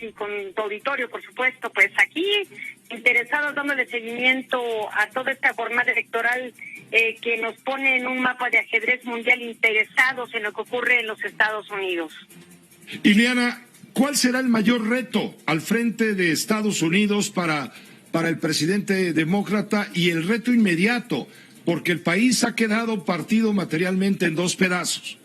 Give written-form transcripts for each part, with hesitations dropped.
y con tu auditorio, por supuesto, pues aquí interesados dándole seguimiento a toda esta jornada electoral que nos pone en un mapa de ajedrez mundial, interesados en lo que ocurre en los Estados Unidos. Ileana, ¿cuál será el mayor reto al frente de Estados Unidos para el presidente demócrata y el reto inmediato? Porque el país ha quedado partido materialmente en dos pedazos.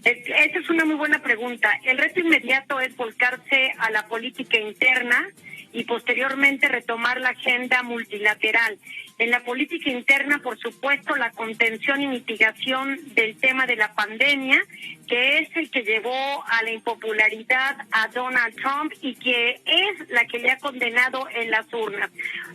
Esa es una muy buena pregunta. El reto inmediato es volcarse a la política interna y posteriormente retomar la agenda multilateral. En la política interna, por supuesto, la contención y mitigación del tema de la pandemia, que es el que llevó a la impopularidad a Donald Trump y que es la que le ha condenado en las urnas.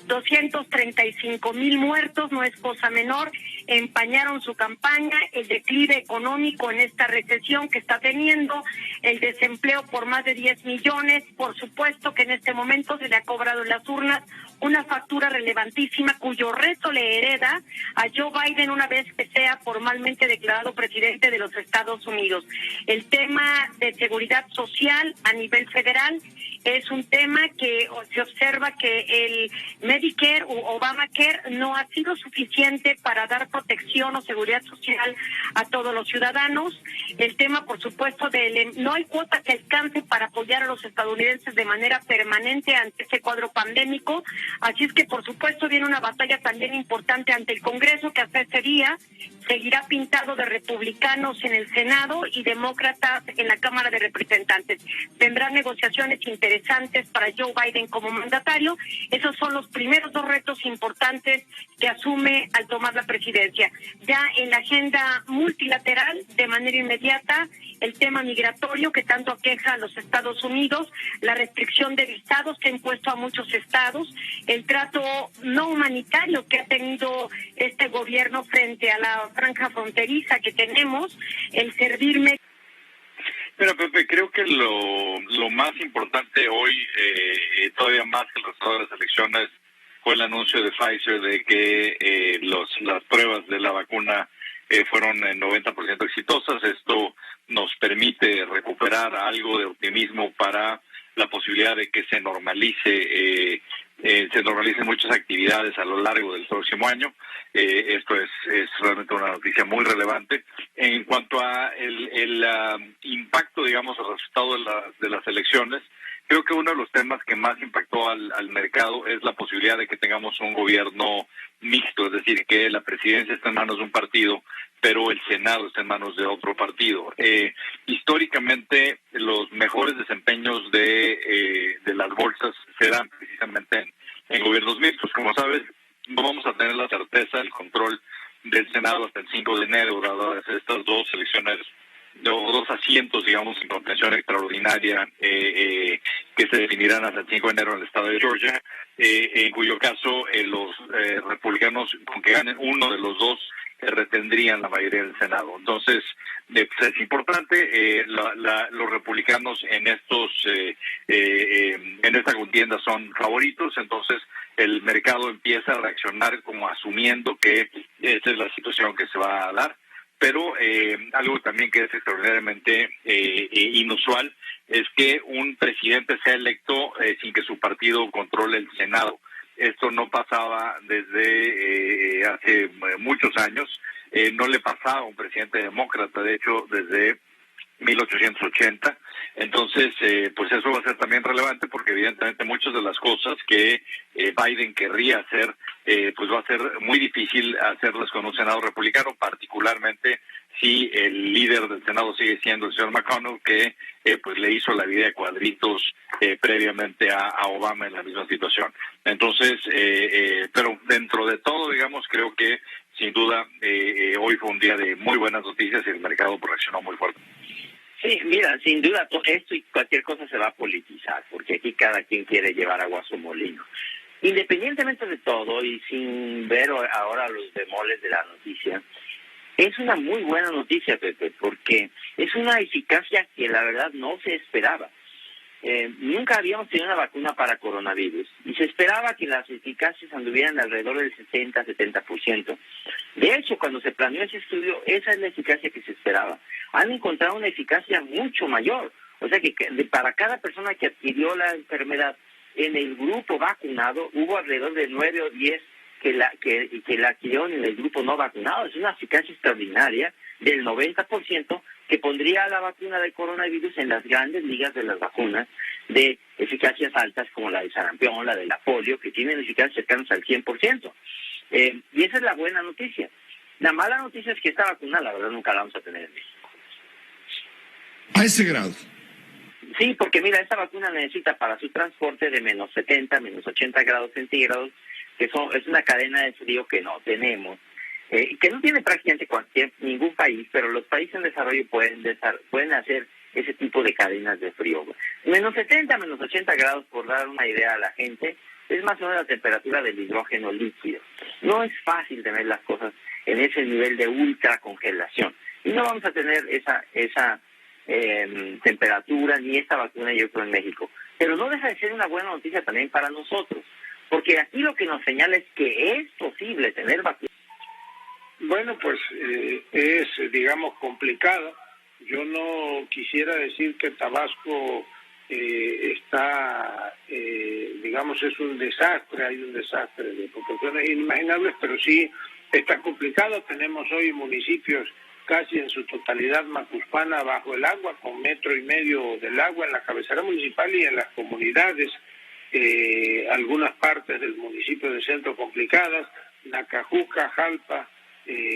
235,000 muertos, no es cosa menor, empañaron su campaña, el declive económico en esta recesión que está teniendo, el desempleo por más de 10 millones, por supuesto que en este momento se le ha cobrado en las urnas una factura relevantísima cuyo reto le hereda a Joe Biden una vez que sea formalmente declarado presidente de los Estados Unidos. El tema de seguridad social a nivel federal es un tema que se observa que el Medicare o Obamacare no ha sido suficiente para dar protección o seguridad social a todos los ciudadanos. El tema, por supuesto, no hay cuota que alcance para apoyar a los estadounidenses de manera permanente ante este cuadro pandémico. Así es que, por supuesto, viene una batalla también importante ante el Congreso, que hasta ese día seguirá pintado de republicanos en el Senado y demócratas en la Cámara de Representantes. Tendrán negociaciones interesantes para Joe Biden como mandatario. Esos son los primeros dos retos importantes que asume al tomar la presidencia. Ya en la agenda multilateral, de manera inmediata, el tema migratorio que tanto aqueja a los Estados Unidos, la restricción de visados que ha impuesto a muchos estados, el trato no humanitario que ha tenido este gobierno frente a la franja fronteriza que tenemos, el servirme. Mira, Pepe, creo que lo más importante hoy, todavía más que el resultado de las elecciones, fue el anuncio de Pfizer de que las pruebas de la vacuna fueron en 90% exitosas. Esto nos permite recuperar algo de optimismo para la posibilidad de que se normalicen muchas actividades a lo largo del próximo año. Esto es realmente una noticia muy relevante. En cuanto a el impacto, digamos, al resultado de las elecciones, creo que uno de los temas que más impactó al mercado es la posibilidad de que tengamos un gobierno mixto, es decir, que la presidencia está en manos de un partido, pero el Senado está en manos de otro partido. Históricamente, los mejores desempeños de las bolsas se dan precisamente en gobiernos mixtos. Como sabes, no vamos a tener la certeza del control del Senado hasta el 5 de enero, dadas estas dos elecciones, dos asientos, digamos, en contención extraordinaria que se definirán hasta el 5 de enero en el estado de Georgia, en cuyo caso los republicanos, con que ganen uno de los dos, retendrían la mayoría del Senado. Entonces, es importante, los republicanos en esta contienda son favoritos, entonces el mercado empieza a reaccionar como asumiendo que esa es la situación que se va a dar. Pero algo también que es extraordinariamente inusual es que un presidente sea electo sin que su partido controle el Senado. Esto no pasaba desde hace muchos años, no le pasaba a un presidente demócrata, de hecho, desde 1880. Entonces, pues eso va a ser también relevante porque evidentemente muchas de las cosas que Biden querría hacer, pues va a ser muy difícil hacerlas con un Senado republicano, particularmente si el líder del Senado sigue siendo el señor McConnell, que pues le hizo la vida de cuadritos previamente a Obama en la misma situación. Entonces, pero dentro de todo, digamos, creo que sin duda hoy fue un día de muy buenas noticias y el mercado reaccionó muy fuerte. Sí, mira, sin duda esto y cualquier cosa se va a politizar, porque aquí cada quien quiere llevar agua a su molino. Independientemente de todo y sin ver ahora los bemoles de la noticia, es una muy buena noticia, Pepe, porque es una eficacia que la verdad no se esperaba. Nunca habíamos tenido una vacuna para coronavirus y se esperaba que las eficacias anduvieran alrededor del 60-70%. De hecho, cuando se planeó ese estudio, esa es la eficacia que se esperaba. Han encontrado una eficacia mucho mayor, O sea que para cada persona que adquirió la enfermedad en el grupo vacunado, hubo alrededor de 9 o 10 que la adquirieron en el grupo no vacunado. Es una eficacia extraordinaria del 90% que pondría a la vacuna del coronavirus en las grandes ligas de las vacunas de eficacias altas como la de sarampión, la de la polio, que tienen eficacias cercanas al 100%. Y esa es la buena noticia. La mala noticia es que esta vacuna, la verdad, nunca la vamos a tener en México. A ese grado. Sí, porque mira, esta vacuna necesita para su transporte de menos 70, menos 80 grados centígrados, que es una cadena de frío que no tenemos, que no tiene prácticamente ningún país, pero los países en desarrollo pueden hacer ese tipo de cadenas de frío. Menos 70, menos 80 grados, por dar una idea a la gente, es más o menos la temperatura del hidrógeno líquido. No es fácil tener las cosas en ese nivel de ultracongelación. Y no vamos a tener esa temperatura ni esta vacuna, yo creo, en México. Pero no deja de ser una buena noticia también para nosotros, porque aquí lo que nos señala es que es posible tener vacuna. Bueno, pues es, digamos, complicado. Yo no quisiera decir que Tabasco está, digamos, es un desastre, hay un desastre de proporciones inimaginables, pero sí está complicado. Tenemos hoy municipios casi en su totalidad macuspana bajo el agua, con 1,5 metros del agua en la cabecera municipal y en las comunidades, algunas partes del municipio de centro complicadas, Nacajuca, Jalpa,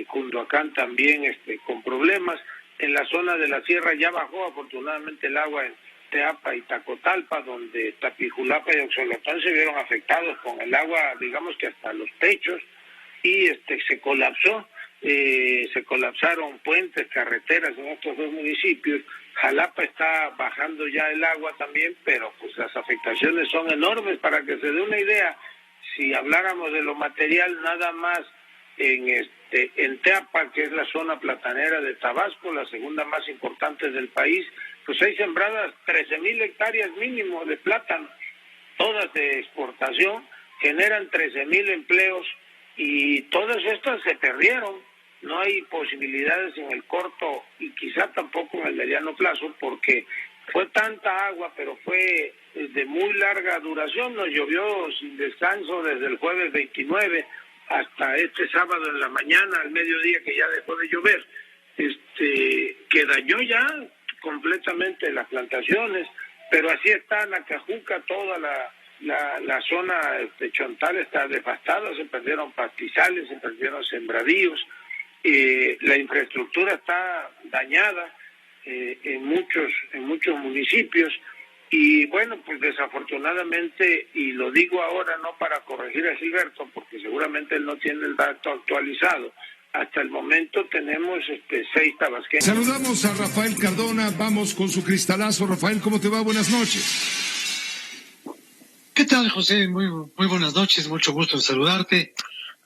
Cunduacán también con problemas. En la zona de la sierra ya bajó afortunadamente el agua en Teapa y Tacotalpa, donde Tapijulapa y Oxolotán se vieron afectados con el agua, digamos que hasta los techos, y se colapsó. Se colapsaron puentes, carreteras en estos dos municipios. Jalapa está bajando ya el agua también, pero pues las afectaciones son enormes. Para que se dé una idea, si habláramos de lo material, nada más en Teapa, que es la zona platanera de Tabasco, la segunda más importante del país, pues hay sembradas 13,000 hectáreas mínimo de plátano, todas de exportación, generan 13,000 empleos y todas estas se perdieron. No hay posibilidades en el corto y quizá tampoco en el mediano plazo, porque fue tanta agua, pero fue de muy larga duración. Nos llovió sin descanso desde el jueves 29 hasta este sábado en la mañana, al mediodía, que ya dejó de llover, que dañó ya completamente las plantaciones, pero así está Nacajuca, toda la zona Chontal está devastada, se perdieron pastizales, se perdieron sembradíos, la infraestructura está dañada en muchos municipios. Y bueno, pues desafortunadamente, y lo digo ahora no para corregir a Gilberto, porque seguramente él no tiene el dato actualizado, hasta el momento tenemos 6 tabasqueños. Saludamos a Rafael Cardona, vamos con su cristalazo. Rafael, ¿cómo te va? Buenas noches. ¿Qué tal, José? Muy buenas noches, mucho gusto en saludarte.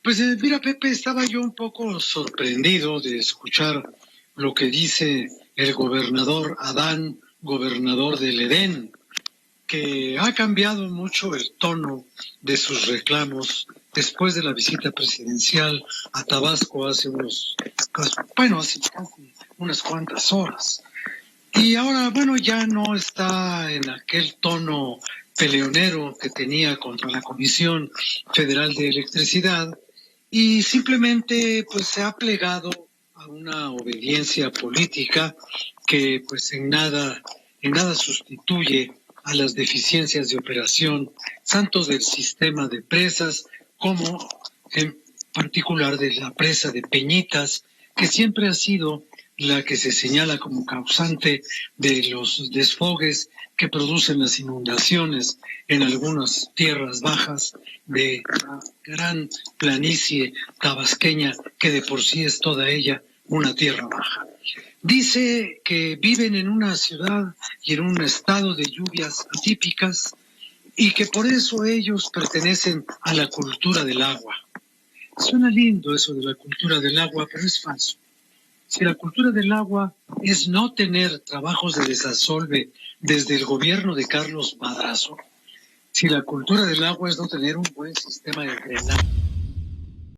Pues mira, Pepe, estaba yo un poco sorprendido de escuchar lo que dice el gobernador Adán, gobernador del Edén, que ha cambiado mucho el tono de sus reclamos después de la visita presidencial a Tabasco hace casi unas cuantas horas. Y ahora, ya no está en aquel tono peleonero que tenía contra la Comisión Federal de Electricidad y simplemente pues se ha plegado a una obediencia política que pues en nada sustituye a las deficiencias de operación, tanto del sistema de presas como en particular de la presa de Peñitas, que siempre ha sido la que se señala como causante de los desfogues que producen las inundaciones en algunas tierras bajas de la gran planicie tabasqueña, que de por sí es toda ella una tierra baja. Dice que viven en una ciudad y en un estado de lluvias atípicas y que por eso ellos pertenecen a la cultura del agua. Suena lindo eso de la cultura del agua, pero es falso. Si la cultura del agua es no tener trabajos de desasolve desde el gobierno de Carlos Madrazo, si la cultura del agua es no tener un buen sistema de drenaje,